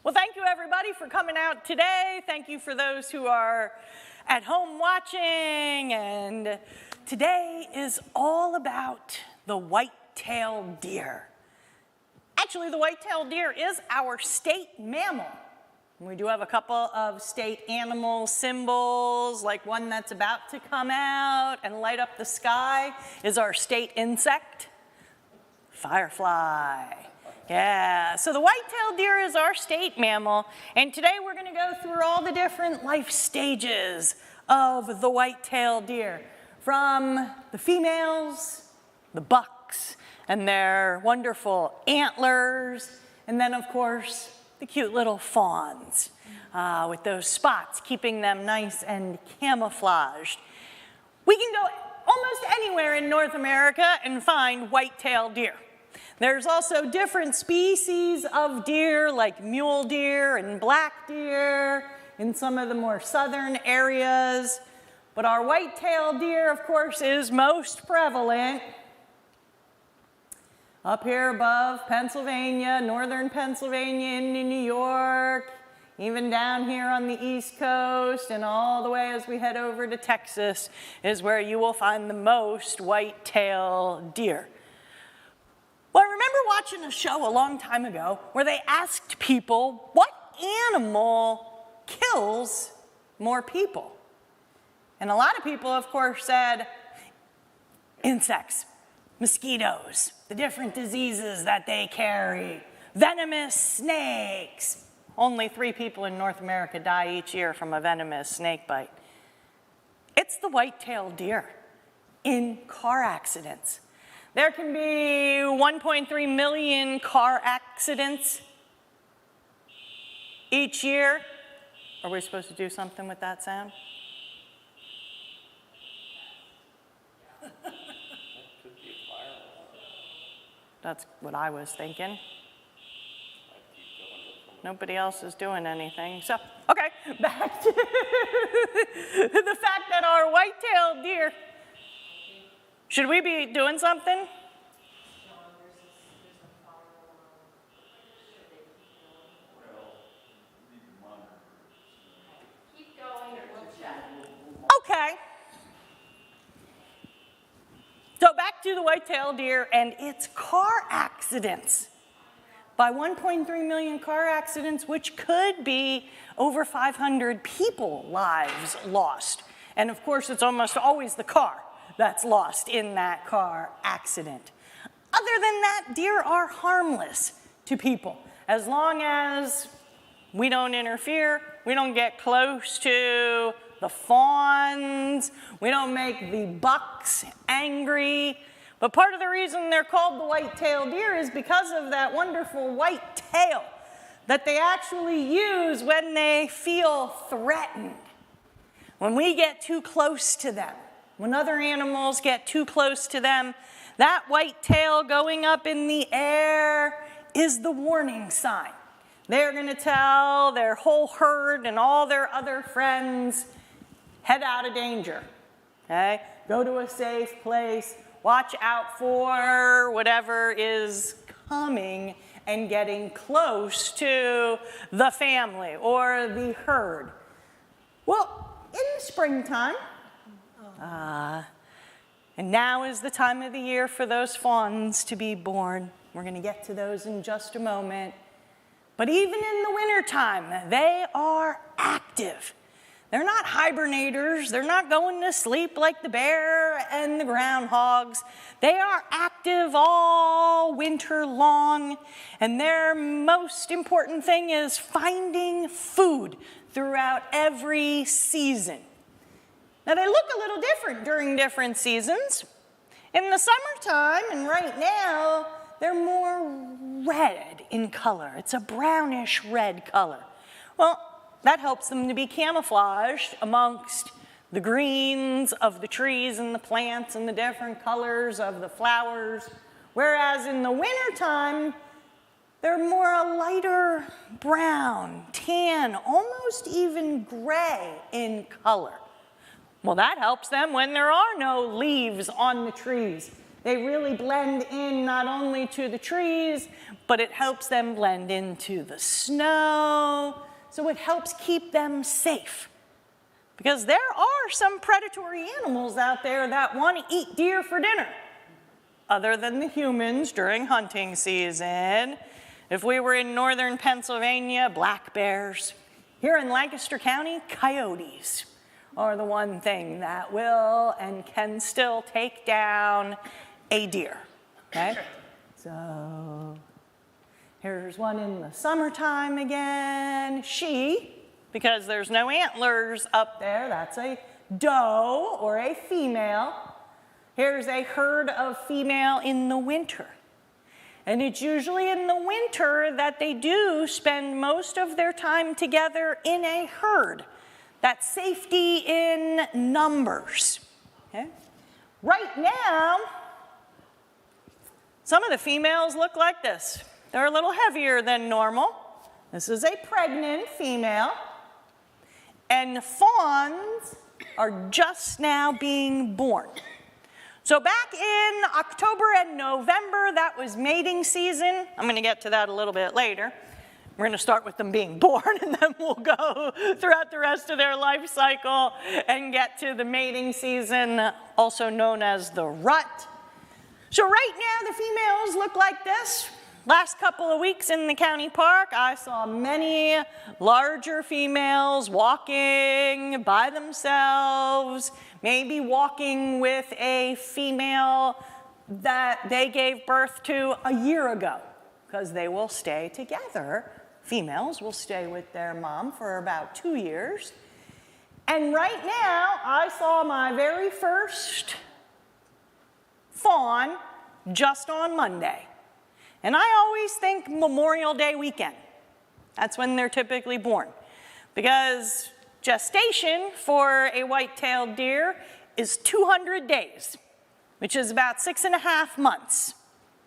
Well, thank you everybody for coming out today. Thank you for those who are at home watching. And today is all about the white-tailed deer. Actually, the white-tailed deer is our state mammal. We do have a couple of state animal symbols, like one that's about to come out and light up the sky is our state insect, firefly. Yeah, so the white-tailed deer is our state mammal, and today we're going to go through all the different life stages of the white-tailed deer, from the females, the bucks, and their wonderful antlers, and then, of course, the cute little fawns with those spots, keeping them nice and camouflaged. We can go almost anywhere in North America and find white-tailed deer. There's also different species of deer, like mule deer and black deer in some of the more southern areas. But our white-tailed deer, of course, is most prevalent up here above Pennsylvania, northern Pennsylvania into New York, even down here on the East Coast, and all the way as we head over to Texas is where you will find the most white-tailed deer. Well, I remember watching a show a long time ago where they asked people, what animal kills more people? And a lot of people, of course, said insects, mosquitoes, the different diseases that they carry, venomous snakes. Only 3 people in North America die each year from a venomous snake bite. It's the white-tailed deer in car accidents. There can be 1.3 million car accidents each year. Are we supposed to do something with that sound? That's what I was thinking. Nobody else is doing anything. So, okay, back to the fact that our white-tailed deer. Should we be doing something? Keep going or we'll check. Okay. So back to the white-tailed deer and its car accidents. By 1.3 million car accidents, which could be over 500 people lives lost. And of course, it's almost always the car that's lost in that car accident. Other than that, deer are harmless to people. As long as we don't interfere, we don't get close to the fawns, we don't make the bucks angry. But part of the reason they're called the white-tailed deer is because of that wonderful white tail that they actually use when they feel threatened. When we get too close to them, when other animals get too close to them, that white tail going up in the air is the warning sign. They're going to tell their whole herd and all their other friends, head out of danger, okay? Go to a safe place, watch out for whatever is coming and getting close to the family or the herd. Well, in the springtime, and now is the time of the year for those fawns to be born. We're going to get to those in just a moment. But even in the wintertime, they are active. They're not hibernators. They're not going to sleep like the bear and the groundhogs. They are active all winter long, and their most important thing is finding food throughout every season. Now, they look a little different during different seasons. In the summertime, and right now, they're more red in color. It's a brownish red color. Well, that helps them to be camouflaged amongst the greens of the trees and the plants and the different colors of the flowers. Whereas in the wintertime, they're more a lighter brown, tan, almost even gray in color. Well, that helps them when there are no leaves on the trees. They really blend in not only to the trees, but it helps them blend into the snow. So it helps keep them safe. Because there are some predatory animals out there that want to eat deer for dinner, other than the humans during hunting season. If we were in northern Pennsylvania, black bears. Here in Lancaster County, coyotes are the one thing that will and can still take down a deer, okay? So here's one in the summertime again. She, because there's no antlers up there, that's a doe or a female. Here's a herd of female in the winter. And it's usually in the winter that they do spend most of their time together in a herd. That's safety in numbers. Okay? Right now, some of the females look like this. They're a little heavier than normal. This is a pregnant female. And fawns are just now being born. So back in October and November, that was mating season. I'm going to get to that a little bit later. We're going to start with them being born, and then we'll go throughout the rest of their life cycle and get to the mating season, also known as the rut. So right now, the females look like this. Last couple of weeks in the county park, I saw many larger females walking by themselves, maybe walking with a female that they gave birth to a year ago, because they will stay together. Females will stay with their mom for about 2 years. And right now, I saw my very first fawn just on Monday. And I always think Memorial Day weekend. That's when they're typically born. Because gestation for a white-tailed deer is 200 days, which is about 6.5 months.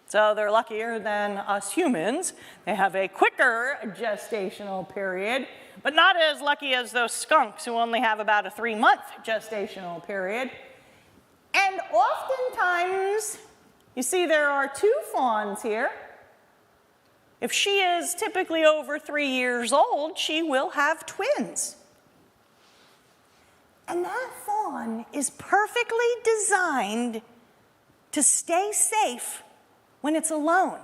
So they're luckier than us humans. They have a quicker gestational period, but not as lucky as those skunks who only have about a 3-month gestational period. And oftentimes, you see there are 2 fawns here. If she is typically over 3 years old, she will have twins. And that fawn is perfectly designed to stay safe when it's alone.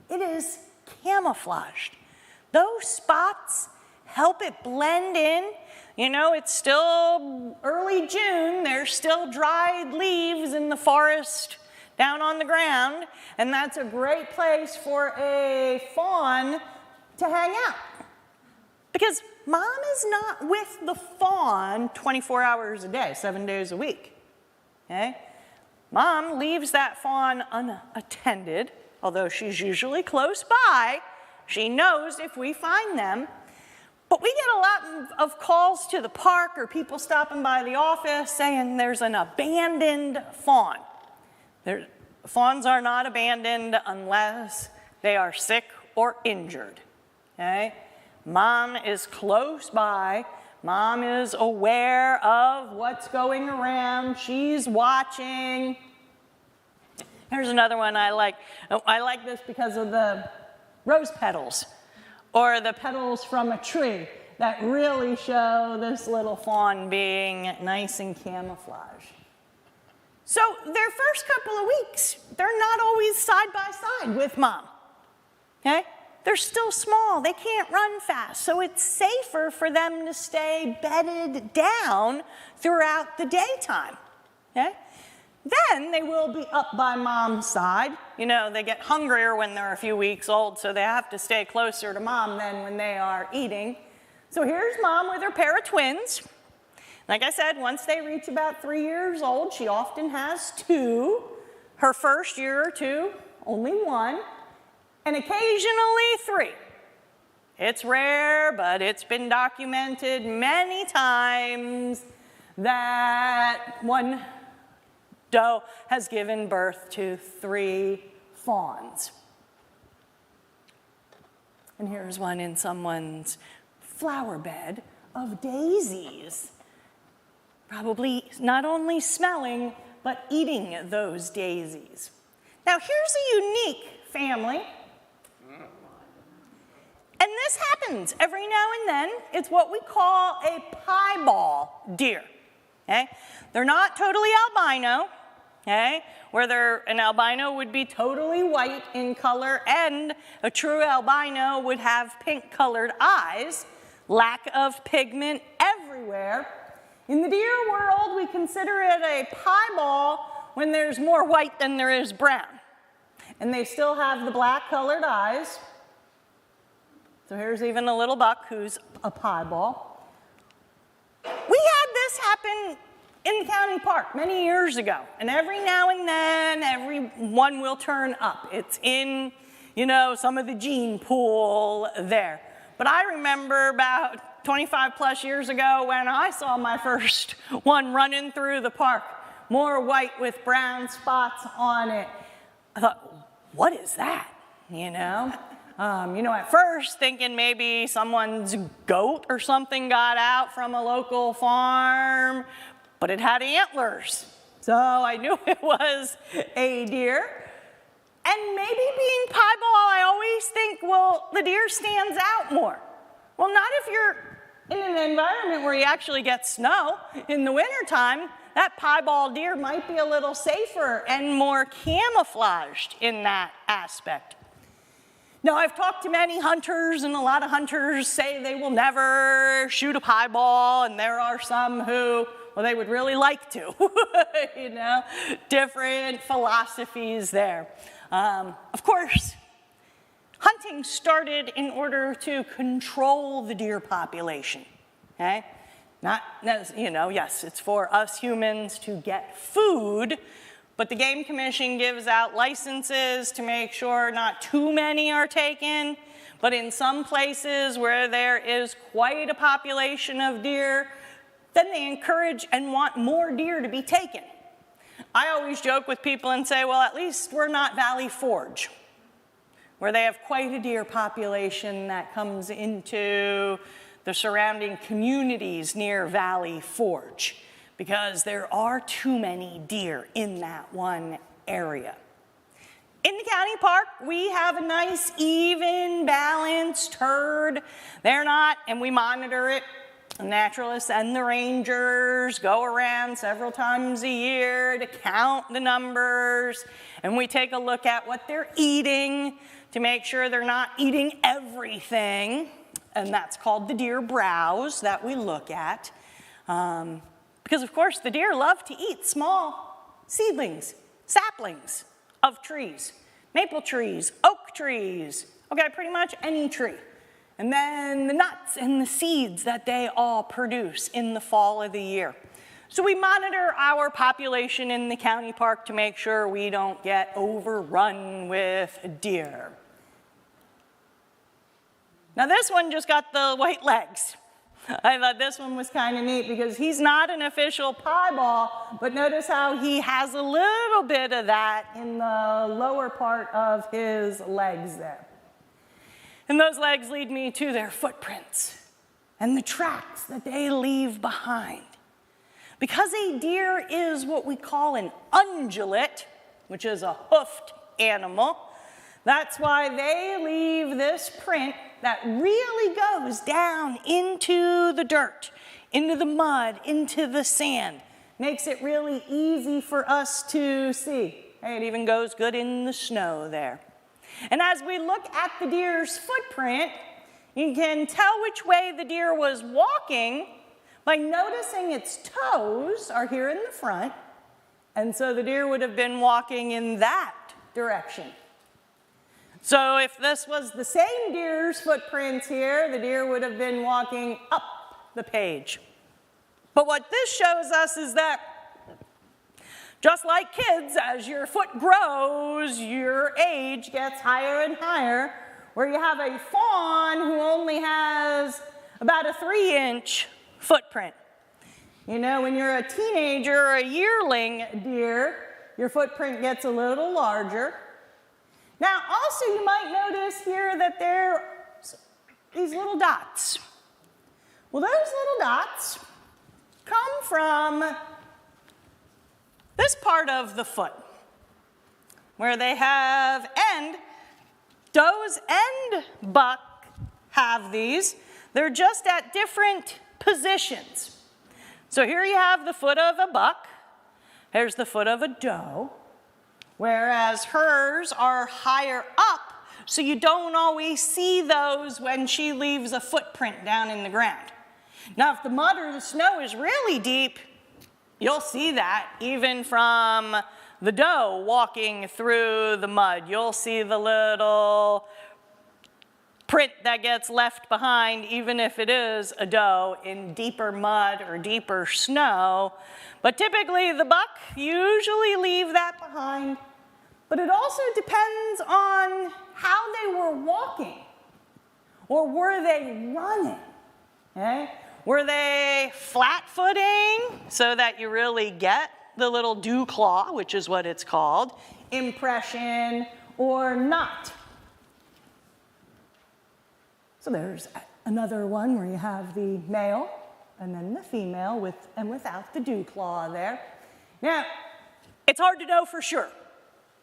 It is camouflaged. Those spots help it blend in. You know, it's still early June. There's still dried leaves in the forest down on the ground, and that's a great place for a fawn to hang out. Because mom is not with the fawn 24 hours a day, 7 days a week. Okay? Mom leaves that fawn unattended, although she's usually close by. She knows if we find them. But we get a lot of calls to the park or people stopping by the office saying there's an abandoned fawn. Fawns are not abandoned unless they are sick or injured. Okay? Mom is close by. Mom is aware of what's going around. She's watching. Here's another one I like. I like this because of the rose petals or the petals from a tree that really show this little fawn being nice and camouflaged. So their first couple of weeks, they're not always side by side with mom. Okay? They're still small. They can't run fast. So it's safer for them to stay bedded down throughout the daytime. Okay? Then they will be up by mom's side. You know, they get hungrier when they're a few weeks old, so they have to stay closer to mom than when they are eating. So here's mom with her pair of twins. Like I said, once they reach about 3 years old, she often has 2. Her first year or 2, only 1. And occasionally 3. It's rare, but it's been documented many times that one doe has given birth to 3 fawns. And here's one in someone's flower bed of daisies. Probably not only smelling, but eating those daisies. Now here's a unique family. And this happens every now and then. It's what we call a piebald deer. Okay? They're not totally albino, okay? Where an albino would be totally white in color, and a true albino would have pink-colored eyes, lack of pigment everywhere. In the deer world, we consider it a piebald when there's more white than there is brown. And they still have the black-colored eyes. So here's even a little buck who's a piebald. We had this happen in the county park many years ago, and every now and then, every one will turn up. It's in, some of the gene pool there. But I remember about 25 plus years ago when I saw my first one running through the park, more white with brown spots on it. I thought, what is that, at first thinking maybe someone's goat or something got out from a local farm, but it had antlers. So I knew it was a deer. And maybe being piebald, I always think, well, the deer stands out more. Well, not if you're in an environment where you actually get snow in the wintertime. That piebald deer might be a little safer and more camouflaged in that aspect. Now, I've talked to many hunters, and a lot of hunters say they will never shoot a piebald, and there are some who, well, they would really like to, different philosophies there. Of course, hunting started in order to control the deer population, okay? Yes, it's for us humans to get food, but the Game Commission gives out licenses to make sure not too many are taken, but in some places where there is quite a population of deer, then they encourage and want more deer to be taken. I always joke with people and say, well, at least we're not Valley Forge, where they have quite a deer population that comes into the surrounding communities near Valley Forge, because there are too many deer in that one area. In the county park, we have a nice, even, balanced herd. They're not, and we monitor it. The naturalists and the rangers go around several times a year to count the numbers, and we take a look at what they're eating to make sure they're not eating everything, and that's called the deer browse that we look at. Because, of course, the deer love to eat small seedlings, saplings of trees, maple trees, oak trees, okay, pretty much any tree. And then the nuts and the seeds that they all produce in the fall of the year. So we monitor our population in the county park to make sure we don't get overrun with deer. Now this one just got the white legs. I thought this one was kind of neat because he's not an official piebald, but notice how he has a little bit of that in the lower part of his legs there. And those legs lead me to their footprints and the tracks that they leave behind. Because a deer is what we call an ungulate, which is a hoofed animal, that's why they leave this print that really goes down into the dirt, into the mud, into the sand. Makes it really easy for us to see. It even goes good in the snow there. And as we look at the deer's footprint, you can tell which way the deer was walking by noticing its toes are here in the front, and so the deer would have been walking in that direction. So if this was the same deer's footprints here, the deer would have been walking up the page. But what this shows us is that just like kids, as your foot grows, your age gets higher and higher, where you have a fawn who only has about a 3-inch footprint. When you're a teenager or a yearling deer, your footprint gets a little larger. Now, also you might notice here that there are these little dots. Well, those little dots come from this part of the foot, where they have does and buck have these. They're just at different positions. So here you have the foot of a buck. Here's the foot of a doe, whereas hers are higher up, so you don't always see those when she leaves a footprint down in the ground. Now, if the mud or the snow is really deep, you'll see that even from the doe walking through the mud. You'll see the little print that gets left behind, even if it is a doe in deeper mud or deeper snow. But typically the buck usually leave that behind. But it also depends on how they were walking, or were they running, okay? Were they flat-footing so that you really get the little dew claw, which is what it's called, impression, or not? So there's another one where you have the male and then the female with and without the dew claw there. Now, it's hard to know for sure,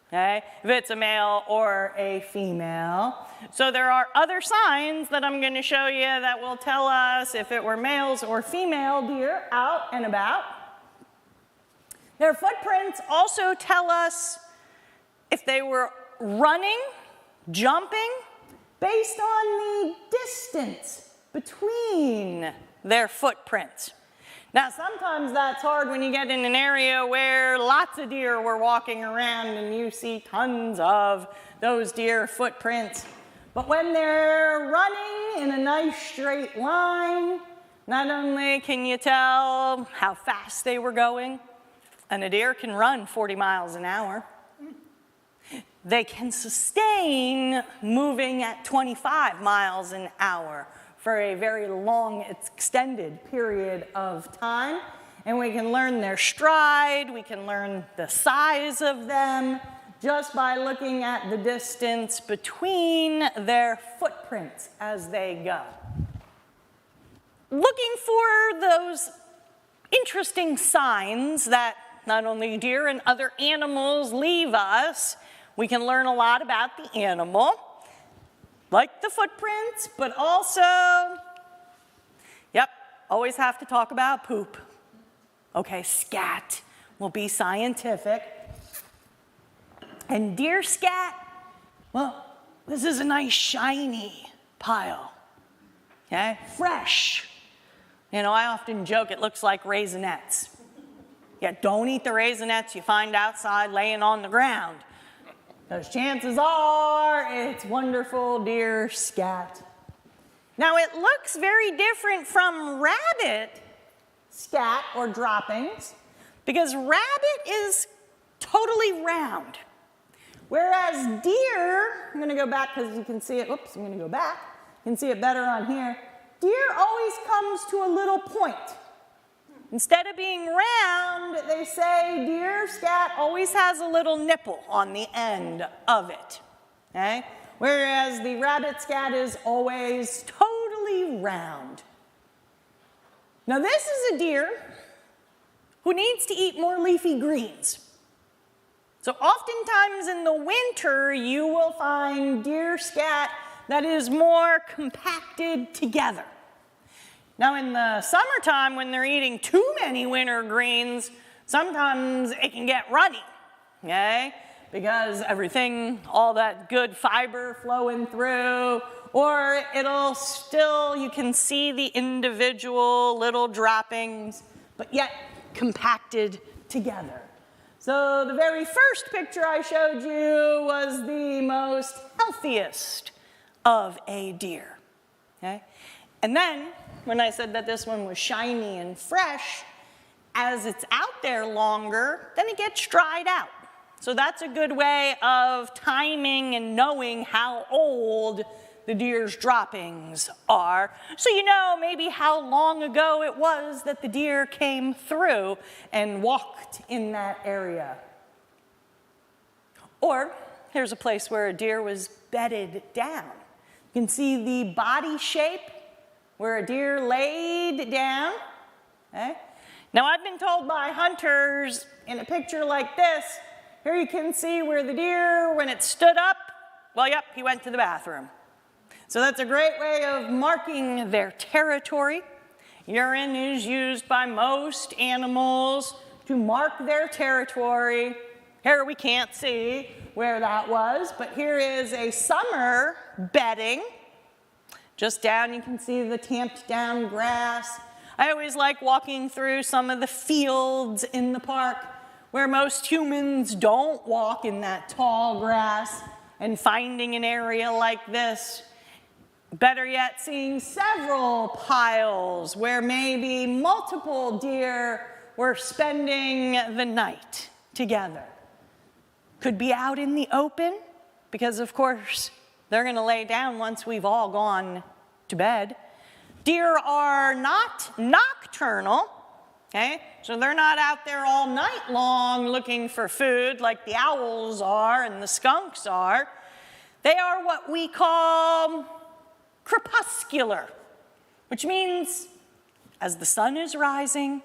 okay, if it's a male or a female. So there are other signs that I'm going to show you that will tell us if it were males or female deer out and about. Their footprints also tell us if they were running, jumping, based on the distance between their footprints. Now, sometimes that's hard when you get in an area where lots of deer were walking around and you see tons of those deer footprints. But when they're running in a nice straight line, not only can you tell how fast they were going, and a deer can run 40 miles an hour, they can sustain moving at 25 miles an hour for a very long, extended period of time. And we can learn their stride, we can learn the size of them just by looking at the distance between their footprints as they go. Looking for those interesting signs that not only deer and other animals leave us, we can learn a lot about the animal, like the footprints, but also, always have to talk about poop. Okay, scat will be scientific. And deer scat, well, this is a nice shiny pile, okay, fresh. You know, I often joke it looks like raisinets. Yeah, don't eat the raisinets you find outside laying on the ground, because chances are it's wonderful deer scat. Now, it looks very different from rabbit scat or droppings, because rabbit is totally round, whereas deer, I'm going to go back because you can see it, oops, I'm going to go back, you can see it better on here, deer always comes to a little point. Instead of being round, they say deer scat always has a little nipple on the end of it, okay? Whereas the rabbit scat is always totally round. Now this is a deer who needs to eat more leafy greens. So oftentimes in the winter, you will find deer scat that is more compacted together. Now in the summertime, when they're eating too many winter greens, sometimes it can get runny, okay? Because everything, all that good fiber flowing through, or it'll still, you can see the individual little droppings, but yet compacted together. So the very first picture I showed you was the most healthiest of a deer, okay? And then, when I said that this one was shiny and fresh, as it's out there longer, then it gets dried out. So that's a good way of timing and knowing how old the deer's droppings are. So you know maybe how long ago it was that the deer came through and walked in that area. Or here's a place where a deer was bedded down. You can see the body shape where a deer laid down, okay? Now, I've been told by hunters in a picture like this, here you can see where the deer, when it stood up, well, yep, he went to the bathroom. So that's a great way of marking their territory. Urine is used by most animals to mark their territory. Here we can't see where that was, but here is a summer bedding. Just down, you can see the tamped down grass. I always like walking through some of the fields in the park where most humans don't walk in that tall grass, and finding an area like this. Better yet, seeing several piles where maybe multiple deer were spending the night together. Could be out in the open, because of course they're going to lay down once we've all gone to bed. Deer are not nocturnal, okay? So they're not out there all night long looking for food like the owls are and the skunks are. They are what we call crepuscular, which means as the sun is rising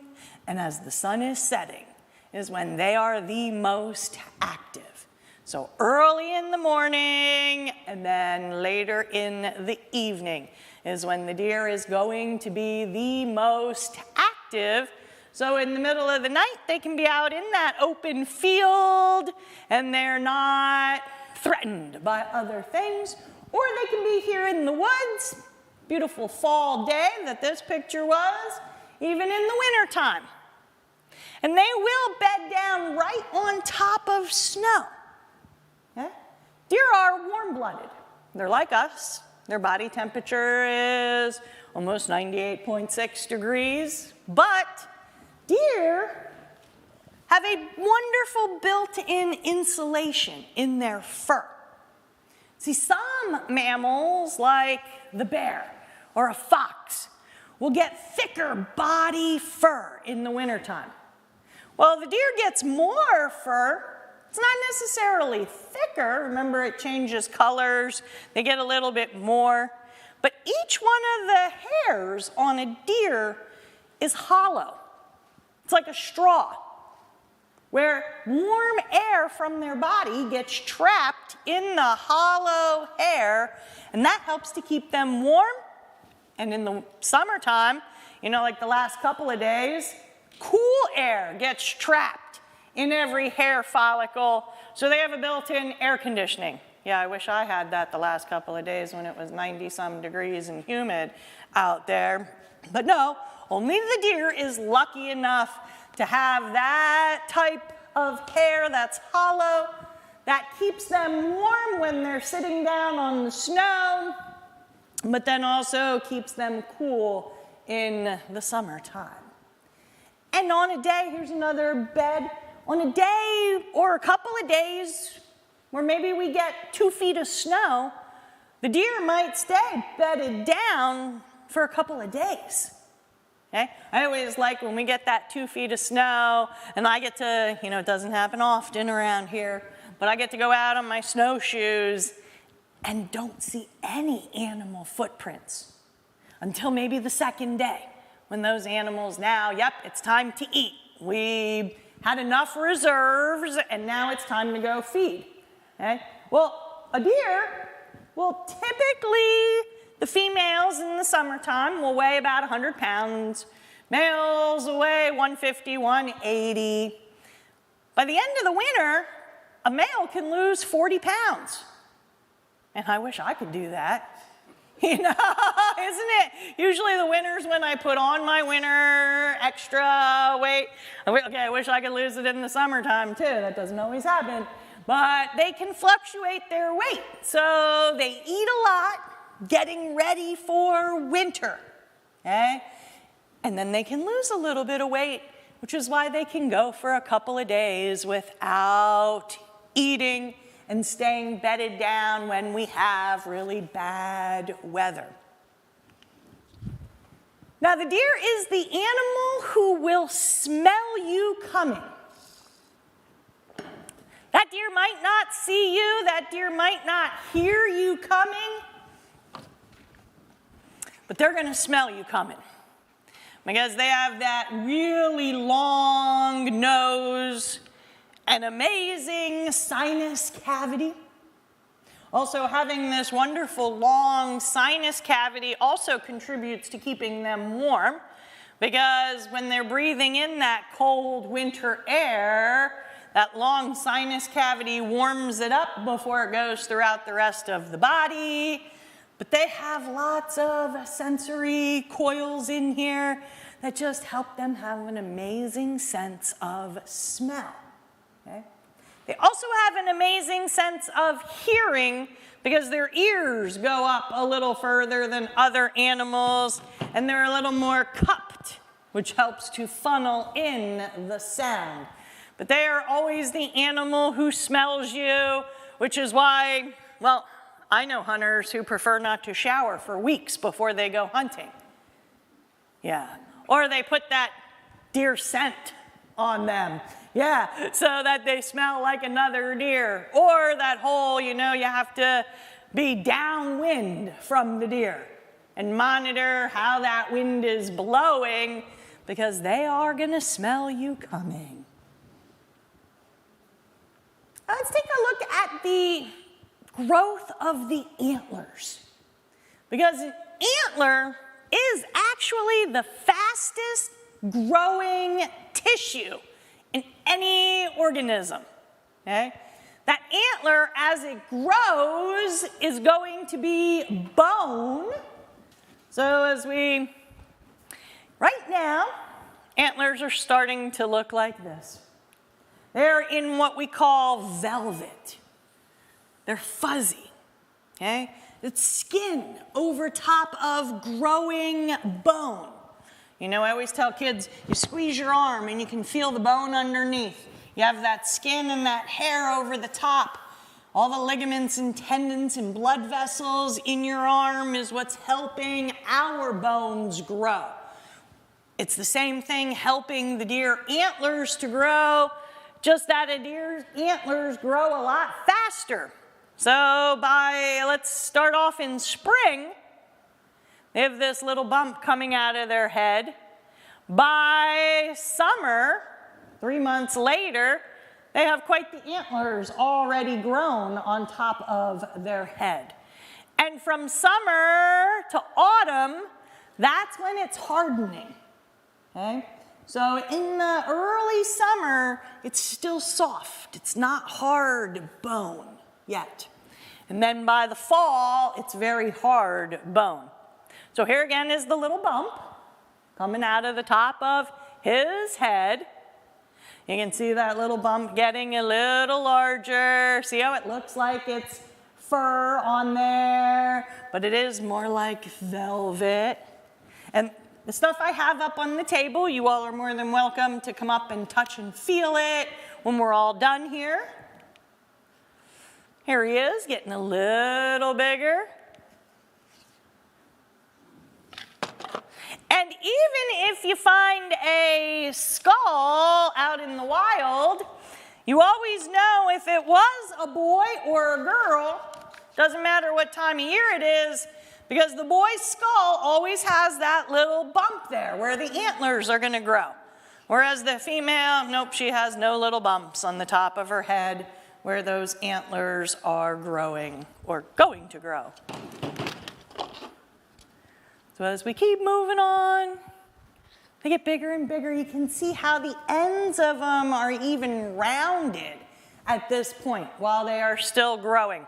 and as the sun is setting is when they are the most active. So early in the morning and then later in the evening is when the deer is going to be the most active. So in the middle of the night, they can be out in that open field and they're not threatened by other things, or they can be here in the woods, beautiful fall day that this picture was, even in the wintertime. And they will bed down right on top of snow. Okay? Deer are warm-blooded. They're like us. Their body temperature is almost 98.6 degrees, but deer have a wonderful built-in insulation in their fur. See, some mammals, like the bear or a fox, will get thicker body fur in the wintertime. Well, the deer gets more fur. It's not necessarily thicker. Remember, it changes colors. They get a little bit more. But each one of the hairs on a deer is hollow. It's like a straw, where warm air from their body gets trapped in the hollow hair, and that helps to keep them warm. And in the summertime, you know, like the last couple of days, cool air gets trapped in every hair follicle, so they have a built-in air conditioning. Yeah, I wish I had that the last couple of days when it was 90-some degrees and humid out there. But no, only the deer is lucky enough to have that type of hair that's hollow, that keeps them warm when they're sitting down on the snow, but then also keeps them cool in the summertime. And on a day, here's another bed, on a day or a couple of days where maybe we get 2 feet of snow, the deer might stay bedded down for a couple of days. Okay? I always like when we get that 2 feet of snow, and I get to, you know, it doesn't happen often around here, but I get to go out on my snowshoes and don't see any animal footprints until maybe the second day, when those animals now, yep, it's time to eat. We had enough reserves, and now it's time to go feed. Okay? Well, a deer will typically, the females in the summertime will weigh about 100 pounds. Males will weigh 150, 180. By the end of the winter, a male can lose 40 pounds. And I wish I could do that. You know, isn't it? Usually the winters when I put on my winter extra weight. Okay, I wish I could lose it in the summertime too. That doesn't always happen. But they can fluctuate their weight. So they eat a lot, getting ready for winter. Okay? And then they can lose a little bit of weight, which is why they can go for a couple of days without eating and staying bedded down when we have really bad weather. Now, the deer is the animal who will smell you coming. That deer might not see you, that deer might not hear you coming, but they're going to smell you coming. because they have that really long nose, an amazing sinus cavity. Also, having this wonderful long sinus cavity also contributes to keeping them warm, because when they're breathing in that cold winter air, that long sinus cavity warms it up before it goes throughout the rest of the body. But they have lots of sensory coils in here that just help them have an amazing sense of smell. Okay? They also have an amazing sense of hearing because their ears go up a little further than other animals, and they're a little more cupped, which helps to funnel in the sound. But they are always the animal who smells you, which is why, well, I know hunters who prefer not to shower for weeks before they go hunting. Yeah, or they put that deer scent on them. Yeah, so that they smell like another deer. Or that whole, you have to be downwind from the deer and monitor how that wind is blowing, because they are gonna smell you coming. Let's take a look at the growth of the antlers, because an antler is actually the fastest growing tissue in any organism, okay? That antler, as it grows, is going to be bone. So right now, antlers are starting to look like this. They're in what we call velvet. They're fuzzy, okay? It's skin over top of growing bone. I always tell kids, you squeeze your arm and you can feel the bone underneath. You have that skin and that hair over the top. All the ligaments and tendons and blood vessels in your arm is what's helping our bones grow. It's the same thing helping the deer antlers to grow, just that a deer's antlers grow a lot faster. So let's start off in spring. They have this little bump coming out of their head. By summer, 3 months later, they have quite the antlers already grown on top of their head. And from summer to autumn, that's when it's hardening. Okay? So in the early summer, it's still soft. It's not hard bone yet. And then by the fall, it's very hard bone. So here again is the little bump coming out of the top of his head. You can see that little bump getting a little larger. See how it looks like it's fur on there, but it is more like velvet. And the stuff I have up on the table, you all are more than welcome to come up and touch and feel it when we're all done here. Here he is, getting a little bigger. And even if you find a skull out in the wild, you always know if it was a boy or a girl, doesn't matter what time of year it is, because the boy's skull always has that little bump there where the antlers are going to grow. Whereas the female, nope, she has no little bumps on the top of her head where those antlers are growing or going to grow. So as we keep moving on, they get bigger and bigger. You can see how the ends of them are even rounded at this point while they are still growing.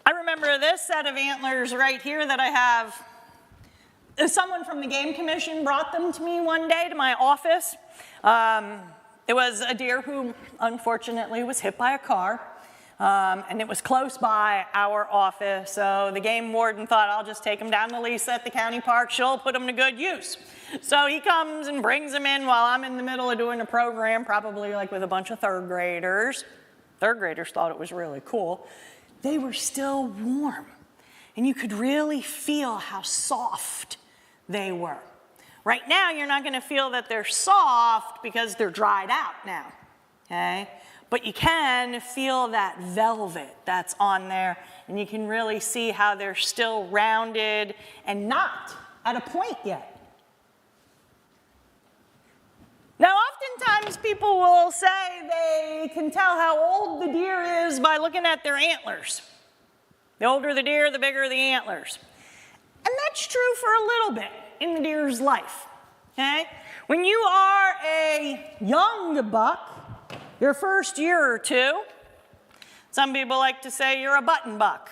I remember this set of antlers right here that I have. Someone from the Game Commission brought them to me one day to my office. It was a deer who unfortunately was hit by a car. And it was close by our office, so the game warden thought, I'll just take him down to Lisa at the county park. She'll put him to good use. So he comes and brings him in while I'm in the middle of doing a program, probably like with a bunch of third graders. Third graders thought it was really cool. They were still warm, and you could really feel how soft they were. Right now, you're not going to feel that they're soft because they're dried out now, okay? But you can feel that velvet that's on there, and you can really see how they're still rounded and not at a point yet. people will say they can tell how old the deer is by looking at their antlers. The older the deer, the bigger the antlers. And that's true for a little bit in the deer's life, okay? When you are a young buck, your first year or two, some people like to say you're a button buck.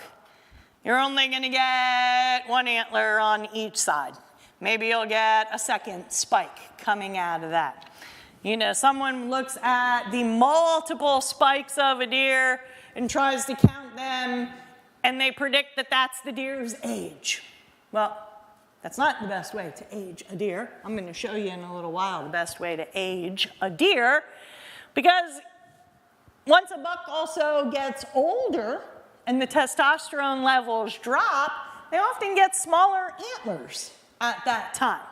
You're only gonna get one antler on each side. Maybe you'll get a second spike coming out of that. You know, someone looks at the multiple spikes of a deer and tries to count them, and they predict that that's the deer's age. Well, that's not the best way to age a deer. I'm going to show you in a little while the best way to age a deer, because once a buck also gets older and the testosterone levels drop, they often get smaller antlers at that time,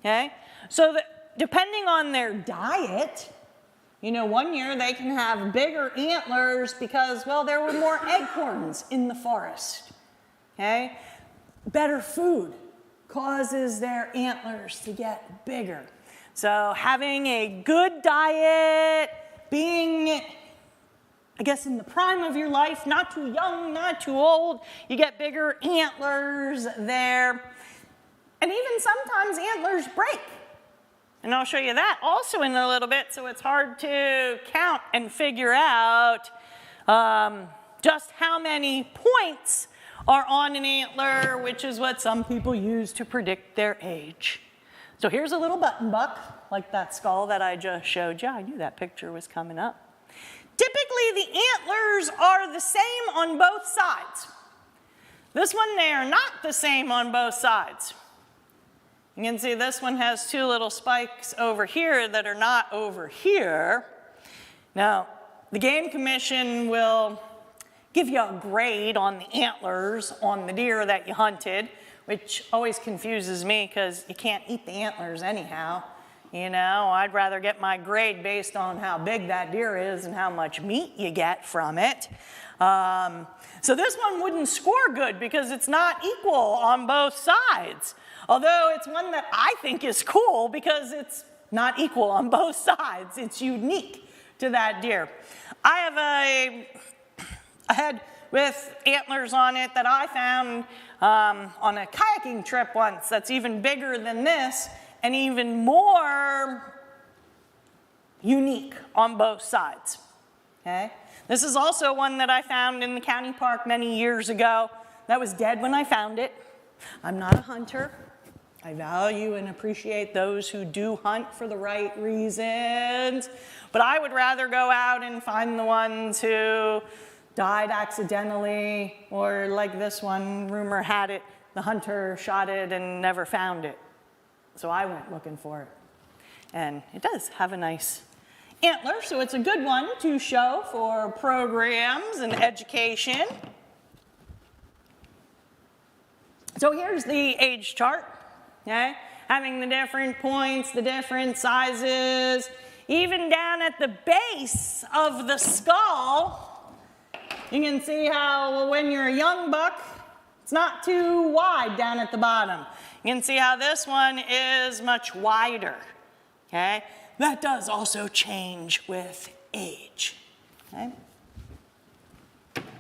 okay? So that depending on their diet, you know, one year they can have bigger antlers because, well, there were more acorns in the forest, okay? Better food causes their antlers to get bigger. So having a good diet, being, I guess, in the prime of your life, not too young, not too old, you get bigger antlers there. And even sometimes antlers break. And I'll show you that also in a little bit, so it's hard to count and figure out just how many points are on an antler, which is what some people use to predict their age. So here's a little button buck, like that skull that I just showed you. I knew that picture was coming up. Typically, the antlers are the same on both sides. This one, they are not the same on both sides. You can see this one has two little spikes over here that are not over here. Now, the Game Commission will give you a grade on the antlers on the deer that you hunted, which always confuses me because you can't eat the antlers anyhow. You know, I'd rather get my grade based on how big that deer is and how much meat you get from it. So this one wouldn't score good because it's not equal on both sides. Although it's one that I think is cool because it's not equal on both sides. It's unique to that deer. I have a head with antlers on it that I found on a kayaking trip once that's even bigger than this and even more unique on both sides, okay? This is also one that I found in the county park many years ago that was dead when I found it. I'm not a hunter. I value and appreciate those who do hunt for the right reasons, but I would rather go out and find the ones who died accidentally, or like this one, rumor had it, the hunter shot it and never found it. So I went looking for it. And it does have a nice antler, so it's a good one to show for programs and education. So here's the age chart, okay? Having the different points, the different sizes, even down at the base of the skull. You can see how when you're a young buck, it's not too wide down at the bottom. You can see how this one is much wider, okay? That does also change with age, okay?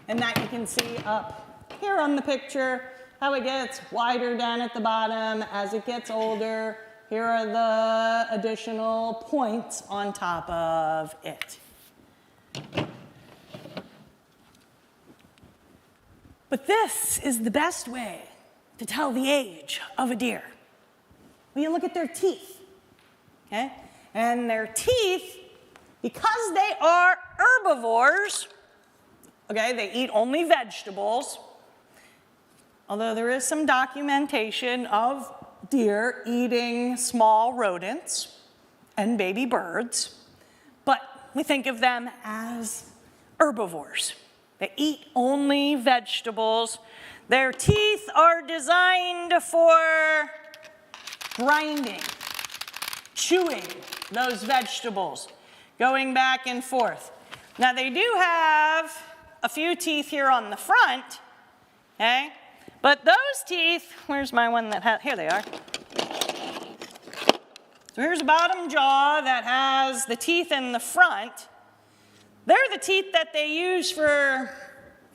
And that you can see up here on the picture, how it gets wider down at the bottom as it gets older. Here are the additional points on top of it. But this is the best way to tell the age of a deer. Well, you look at their teeth, okay? And their teeth, because they are herbivores, okay, they eat only vegetables, although there is some documentation of deer eating small rodents and baby birds, but we think of them as herbivores. They eat only vegetables. Their teeth are designed for grinding, chewing those vegetables, going back and forth. Now they do have a few teeth here on the front, okay? But those teeth, where's my one that has, here they are. So here's a bottom jaw that has the teeth in the front. They're the teeth that they use for,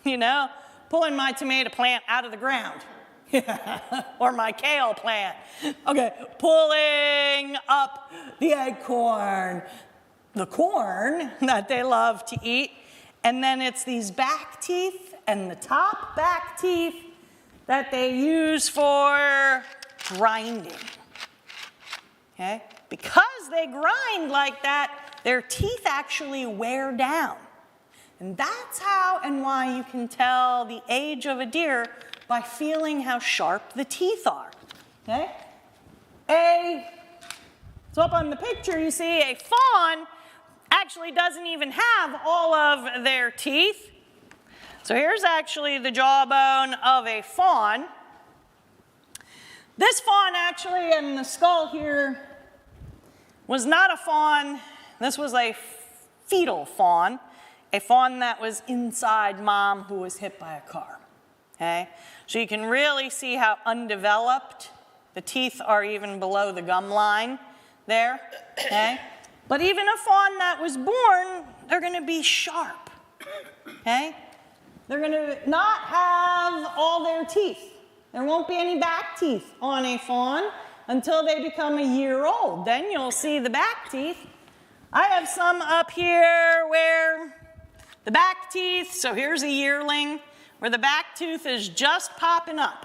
you know, pulling my tomato plant out of the ground. Or my kale plant. Okay, pulling up the acorn, the corn that they love to eat. And then it's these back teeth and the top back teeth that they use for grinding. Okay? Because they grind like that, their teeth actually wear down. And that's how and why you can tell the age of a deer by feeling how sharp the teeth are. Okay? So up on the picture you see a fawn actually doesn't even have all of their teeth. So here's actually the jawbone of a fawn. This fawn actually, and the skull here, was not a fawn. This was a fetal fawn, a fawn that was inside mom who was hit by a car. Okay? So you can really see how undeveloped the teeth are, even below the gum line there. Okay? But even a fawn that was born, they're going to be sharp. Okay? They're going to not have all their teeth. There won't be any back teeth on a fawn until they become a year old. Then you'll see the back teeth. I have some up here where the back teeth, so here's a yearling, where the back tooth is just popping up.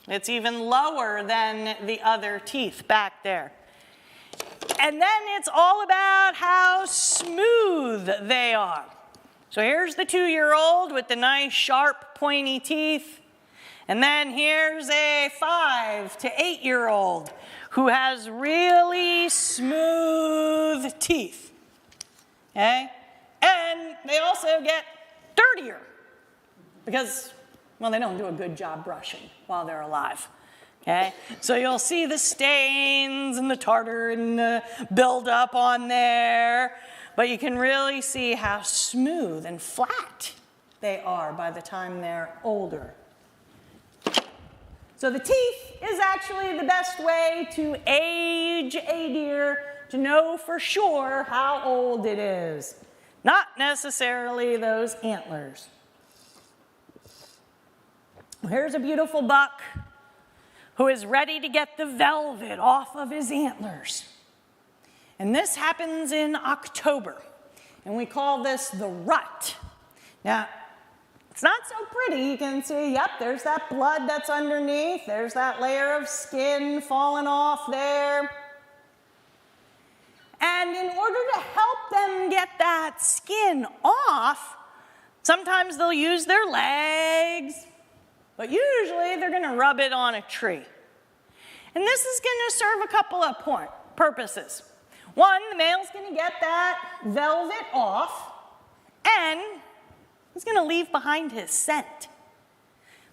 It's even lower than the other teeth back there. And then it's all about how smooth they are. So here's the 2-year-old with the nice, sharp, pointy teeth. And then here's a 5 to 8-year-old who has really smooth teeth. Okay? And they also get dirtier because, well, they don't do a good job brushing while they're alive. Okay? So you'll see the stains and the tartar and the buildup on there, but you can really see how smooth and flat they are by the time they're older. So the teeth is actually the best way to age a deer, to know for sure how old it is, not necessarily those antlers. Here's a beautiful buck who is ready to get the velvet off of his antlers. And this happens in October, and we call this the rut. Now, it's not so pretty. You can see, yep, there's that blood that's underneath. There's that layer of skin falling off there. And in order to help them get that skin off, sometimes they'll use their legs, but usually they're going to rub it on a tree. And this is going to serve a couple of purposes. One, the male's going to get that velvet off, and he's going to leave behind his scent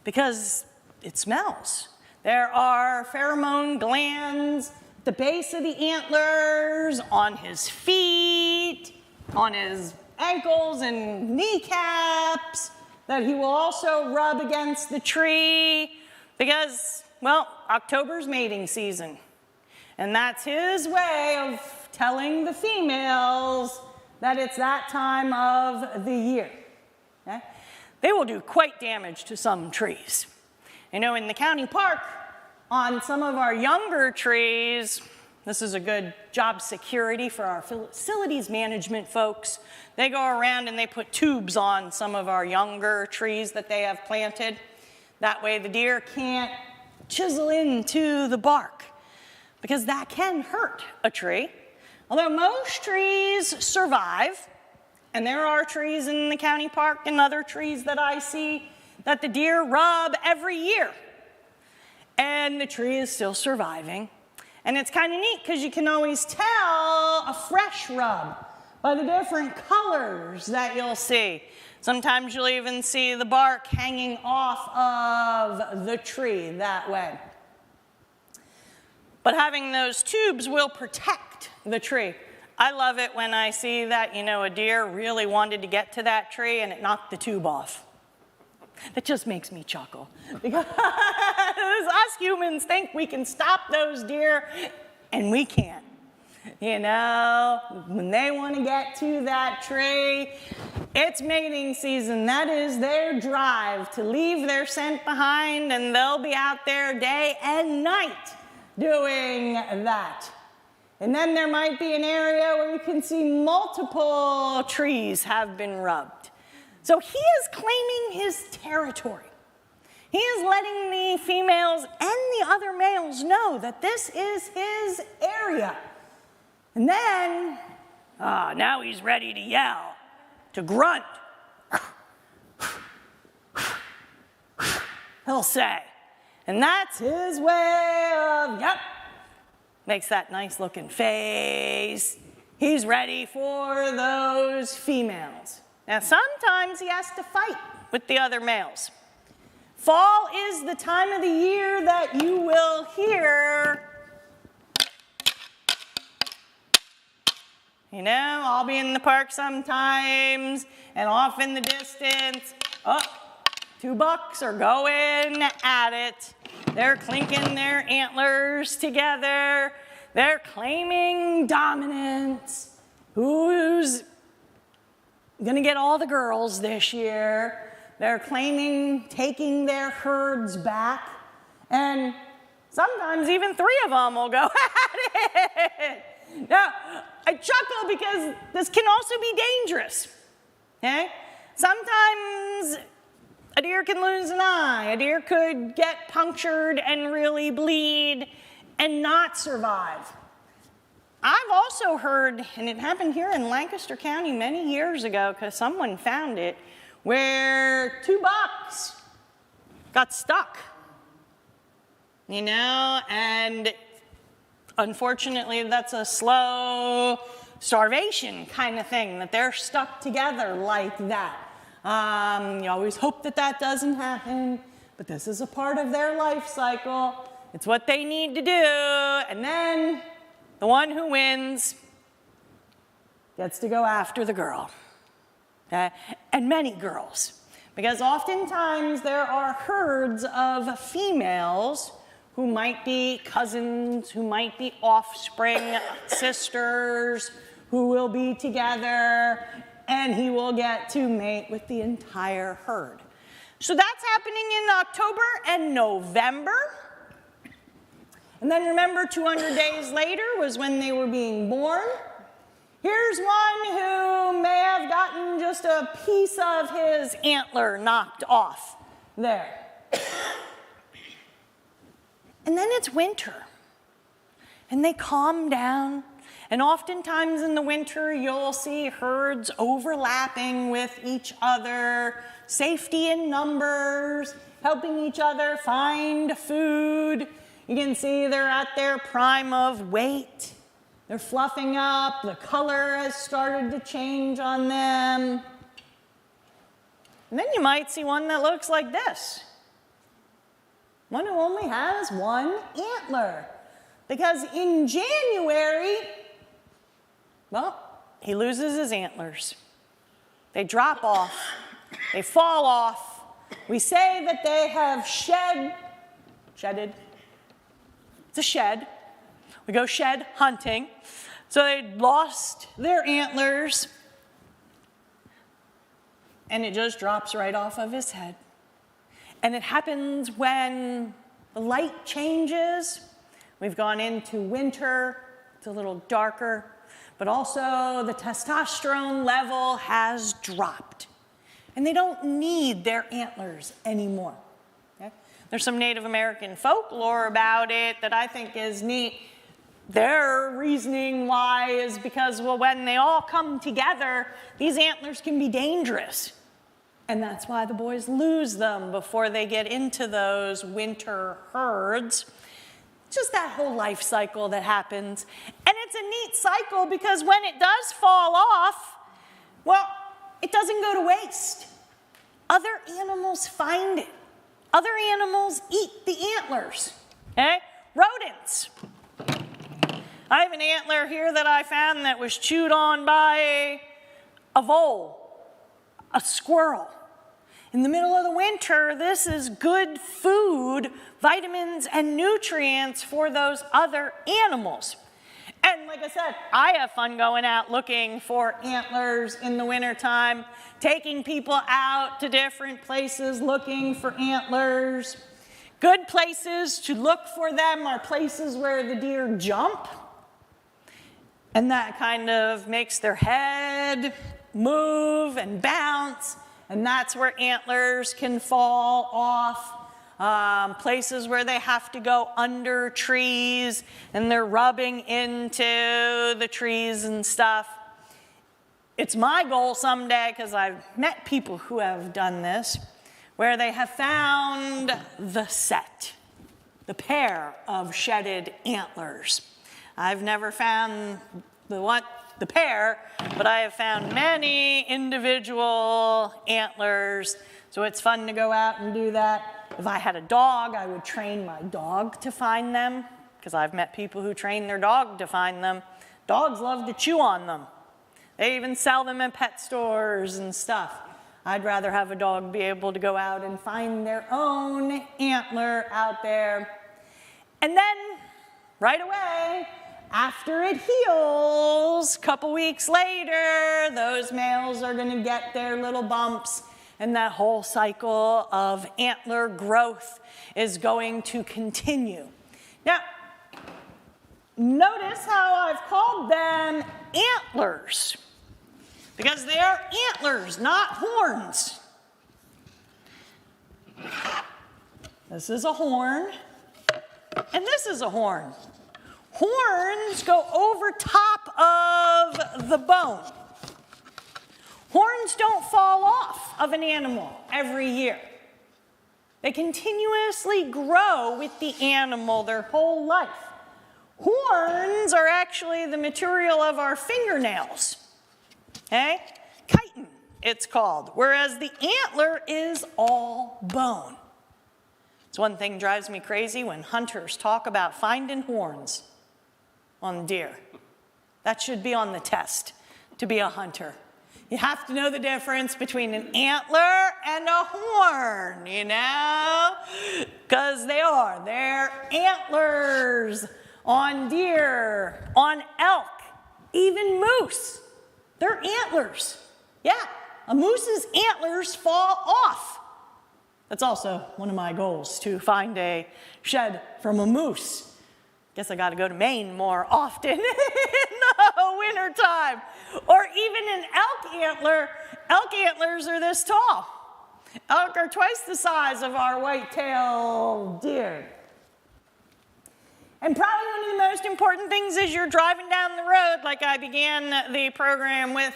because it smells. There are pheromone glands at the base of the antlers, on his feet, on his ankles and kneecaps, that he will also rub against the tree because, well, October's mating season. And that's his way of telling the females that it's that time of the year. Okay? They will do quite damage to some trees. You know, in the county park, on some of our younger trees, this is a good job security for our facilities management folks. They go around and they put tubes on some of our younger trees that they have planted. That way the deer can't chisel into the bark, because that can hurt a tree. Although most trees survive, and there are trees in the county park and other trees that I see that the deer rub every year, and the tree is still surviving. And it's kind of neat because you can always tell a fresh rub by the different colors that you'll see. Sometimes you'll even see the bark hanging off of the tree that way. But having those tubes will protect the tree. I love it when I see that, you know, a deer really wanted to get to that tree and it knocked the tube off. That just makes me chuckle. Because us humans think we can stop those deer, and we can't. You know, when they want to get to that tree, it's mating season. That is their drive to leave their scent behind, and they'll be out there day and night doing that. And then there might be an area where you can see multiple trees have been rubbed. So he is claiming his territory. He is letting the females and the other males know that this is his area. And then, now he's ready to yell, to grunt. He'll say. And that's his way of, yep, makes that nice looking face. He's ready for those females. Now sometimes he has to fight with the other males. Fall is the time of the year that you will hear, you know, I'll be in the park sometimes, and off in the distance, two bucks are going at it. They're clinking their antlers together. They're claiming dominance. Who's gonna get all the girls this year? They're claiming taking their herds back. And sometimes even three of them will go at it. Now, I chuckle because this can also be dangerous, okay? Sometimes a deer can lose an eye. A deer could get punctured and really bleed and not survive. I've also heard, and it happened here in Lancaster County many years ago because someone found it, where two bucks got stuck, you know, and unfortunately that's a slow starvation kind of thing, that they're stuck together like that. You always hope that that doesn't happen, but this is a part of their life cycle. It's what they need to do, and then the one who wins gets to go after the girl. And many girls, because oftentimes there are herds of females who might be cousins, who might be offspring, sisters, who will be together, and he will get to mate with the entire herd. So that's happening in October and November. And then remember, 200 days later was when they were being born. Here's one who may have gotten just a piece of his antler knocked off there. And then it's winter, and they calm down. And oftentimes in the winter, you'll see herds overlapping with each other, safety in numbers, helping each other find food. You can see they're at their prime of weight. They're fluffing up, the color has started to change on them. And then you might see one that looks like this. One who only has one antler. Because in January, well, he loses his antlers. They drop off, they fall off. We say that they have shedded. It's a shed. We go shed hunting. So they lost their antlers, and it just drops right off of his head. And it happens when the light changes. We've gone into winter, it's a little darker, but also the testosterone level has dropped. And they don't need their antlers anymore. Okay? There's some Native American folklore about it that I think is neat. Their reasoning why is because, well, when they all come together, these antlers can be dangerous. And that's why the boys lose them before they get into those winter herds. Just that whole life cycle that happens. And it's a neat cycle because when it does fall off, well, it doesn't go to waste. Other animals find it. Other animals eat the antlers. Okay? Rodents. I have an antler here that I found that was chewed on by a vole, a squirrel. In the middle of the winter, this is good food, vitamins and nutrients for those other animals. And like I said, I have fun going out looking for antlers in the wintertime, taking people out to different places looking for antlers. Good places to look for them are places where the deer jump, and that kind of makes their head move and bounce, and that's where antlers can fall off. Places where they have to go under trees and they're rubbing into the trees and stuff. It's my goal someday, because I've met people who have done this, where they have found the set, the pair of shedded antlers. I've never found the pair, but I have found many individual antlers, so it's fun to go out and do that. If I had a dog, I would train my dog to find them, because I've met people who train their dog to find them. Dogs love to chew on them. They even sell them in pet stores and stuff. I'd rather have a dog be able to go out and find their own antler out there. And then, right away, after it heals, a couple weeks later, those males are going to get their little bumps, and that whole cycle of antler growth is going to continue. Now, notice how I've called them antlers, because they are antlers, not horns. This is a horn, and this is a horn. Horns go over top of the bone. Horns don't fall off of an animal every year. They continuously grow with the animal their whole life. Horns are actually the material of our fingernails, okay? Chitin, it's called, whereas the antler is all bone. It's one thing drives me crazy when hunters talk about finding horns on deer. That should be on the test to be a hunter. You have to know the difference between an antler and a horn, you know? Because they're antlers on deer, on elk, even moose. They're antlers. Yeah, a moose's antlers fall off. That's also one of my goals, to find a shed from a moose. Guess I got to go to Maine more often in the wintertime. Or even an elk antler. Elk antlers are this tall. Elk are twice the size of our whitetail deer. And probably one of the most important things is you're driving down the road, like I began the program with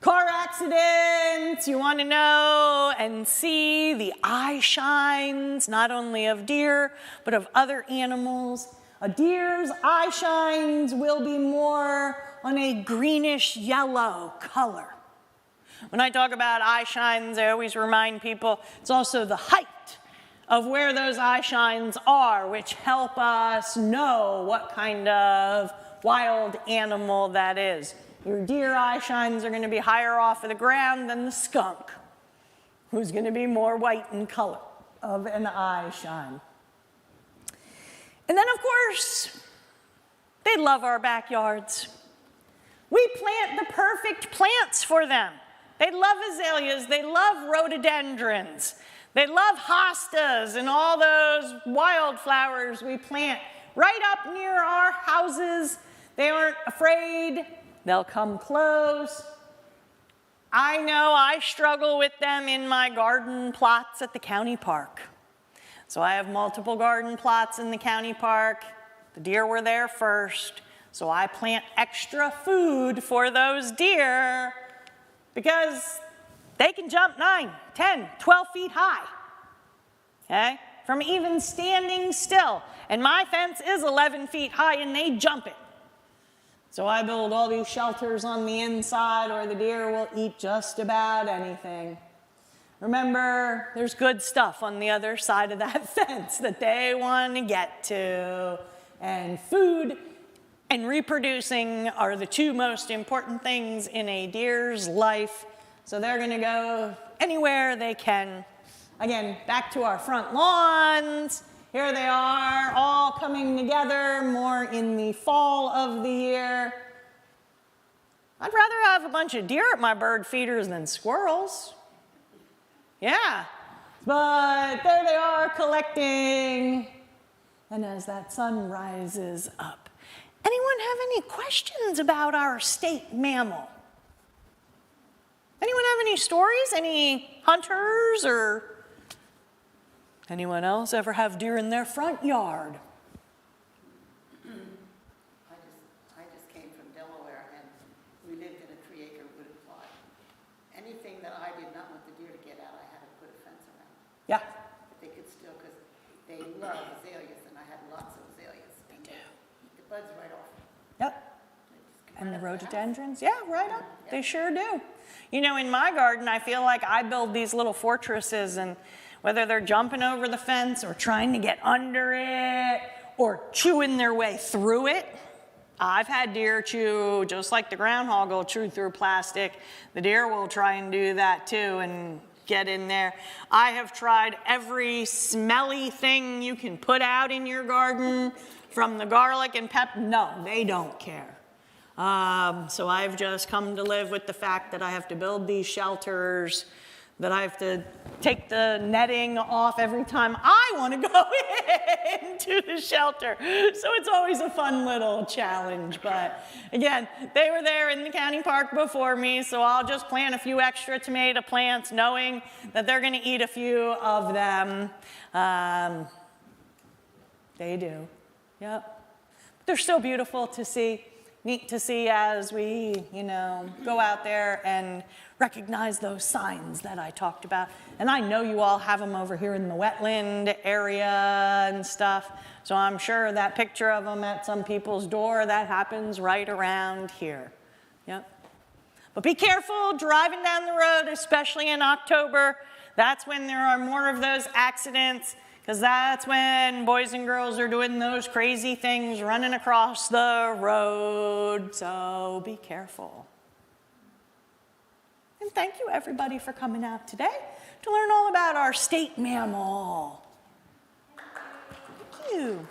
car accidents. You want to know and see the eye shines, not only of deer, but of other animals. A deer's eye shines will be more on a greenish yellow color. When I talk about eye shines, I always remind people it's also the height of where those eye shines are, which help us know what kind of wild animal that is. Your deer eye shines are going to be higher off of the ground than the skunk, who's going to be more white in color of an eye shine. And then, of course, they love our backyards. We plant the perfect plants for them. They love azaleas. They love rhododendrons. They love hostas and all those wildflowers we plant right up near our houses. They aren't afraid. They'll come close. I know I struggle with them in my garden plots at the county park. So I have multiple garden plots in the county park. The deer were there first, so I plant extra food for those deer because they can jump 9, 10, 12 feet high, okay? From even standing still. And my fence is 11 feet high and they jump it. So I build all these shelters on the inside, or the deer will eat just about anything. Remember, there's good stuff on the other side of that fence that they want to get to. And food and reproducing are the two most important things in a deer's life. So they're going to go anywhere they can. Again, back to our front lawns Here they are, all coming together, more in the fall of the year. I'd rather have a bunch of deer at my bird feeders than squirrels. Yeah, but there they are collecting. And as that sun rises up, anyone have any questions about our state mammal? Anyone have any stories? Any hunters or anyone else ever have deer in their front yard? I just came from Delaware, and we lived in a 3-acre wooded plot. Anything that I did not want the deer to get at, I had to put a fence around. Yeah. But they could still, because they love azaleas, and I had lots of azaleas. They do. Eat the buds right off. Yep. And the rhododendrons? Yeah, right up. Yep. They sure do. You know, in my garden, I feel like I build these little fortresses, and whether they're jumping over the fence or trying to get under it or chewing their way through it. I've had deer chew, just like the groundhog will chew through plastic. The deer will try and do that too and get in there. I have tried every smelly thing you can put out in your garden, from the garlic and pepper. No, they don't care. So I've just come to live with the fact that I have to build these shelters, that I have to take the netting off every time I want to go into the shelter. So it's always a fun little challenge. But again, they were there in the county park before me, so I'll just plant a few extra tomato plants, knowing that they're going to eat a few of them. They do. Yep. They're so beautiful to see. Neat to see as we, go out there and recognize those signs that I talked about. And I know you all have them over here in the wetland area and stuff. So I'm sure that picture of them at some people's door, that happens right around here. Yep. But be careful driving down the road, especially in October. That's when there are more of those accidents, because that's when boys and girls are doing those crazy things, running across the road. So be careful. And thank you, everybody, for coming out today to learn all about our state mammal. Thank you.